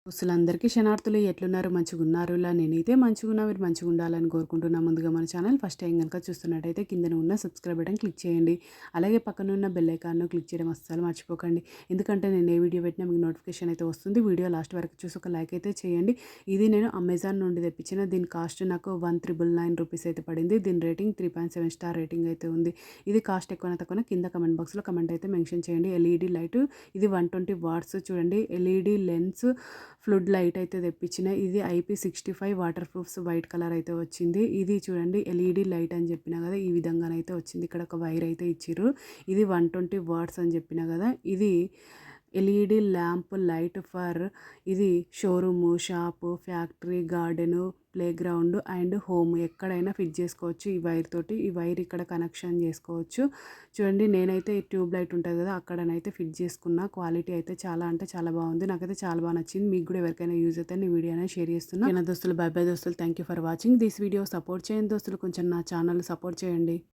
దోస్తులందరికీ శనార్థులు ఎట్లున్నారు? మంచిగున్నారులా? నేనైతే మంచిగున్నా. మీరు మంచిగుండాలని కోరుకుంటున్నా. ముందుగా మన ఛానల్ ఫస్ట్ టైం గనుక చూస్తున్నట్టయితే కిందన ఉన్న సబ్స్క్రైబ్ బటన్ క్లిక్ చేయండి. అలాగే పక్కన ఉన్న బెల్ ఐకాన్‌ను క్లిక్ చేయడం అస్సలు మర్చిపోకండి. ఎందుకంటే నేను ఏ వీడియో పెట్టినా మీకు నోటిఫికేషన్ అయితే వస్తుంది. వీడియో లాస్ట్ వరకు చూసి ఒక లైక్ అయితే చేయండి. ఇది నేను అమెజాన్ నుండి తెప్పించిన. దీని కాస్ట్ నాకు 1,999 రూపీస్ అయితే పడింది. దీని రేటింగ్ 3.7 స్టార్ రేటింగ్ అయితే ఉంది. ఇది కాస్ట్ ఎక్కువైనా తక్కువైనా కింద కమెంట్ బాక్స్‌లో కమెంట్ అయితే మెన్షన్ చేయండి. ఎల్ఈడీ లైట్ ఇది 120 వాట్స్ చూడండి. ఎల్ఈడీ లెన్స్ ఫ్లడ్ లైట్ అయితే తెప్పించిన. ఇది IP65 water proofs white colour అయితే వచ్చింది. ఇది చూడండి ఎల్ఈడి లైట్ అని చెప్పిన కదా, ఈ విధంగానైతే వచ్చింది. ఇక్కడ ఒక వైర్ అయితే ఇచ్చిర్రు. ఇది 120 వాట్స్ అని చెప్పిన కదా. ఇది ఎల్ఈడి ల్యాంప్ లైట్ ఫర్ ఇది showroom, shop, factory, garden, play ground and home ఎక్కడైనా ఫిట్ చేసుకోవచ్చు. ఈ వైర్ తోటి ఈ వైర్ ఇక్కడ కనెక్షన్ చేసుకోవచ్చు. చూడండి నేనైతే ఈ ట్యూబ్ లైట్ ఉంటుంది కదా, అక్కడనైతే ఫిట్ చేసుకున్న. క్వాలిటీ అయితే చాలా అంటే చాలా బాగుంది. నాకైతే చాలా బాగా నచ్చింది. మీకు కూడా ఎవరికైనా యూజ్ అయితే ఈ వీడియో అనేది షేర్ చేస్తున్నా. దోస్తులు, బై బై దోస్తులు. Thank you for watching this video. Support చేయండి దోస్తులు, కొంచెం నా ఛానల్ సపోర్ట్ చేయండి.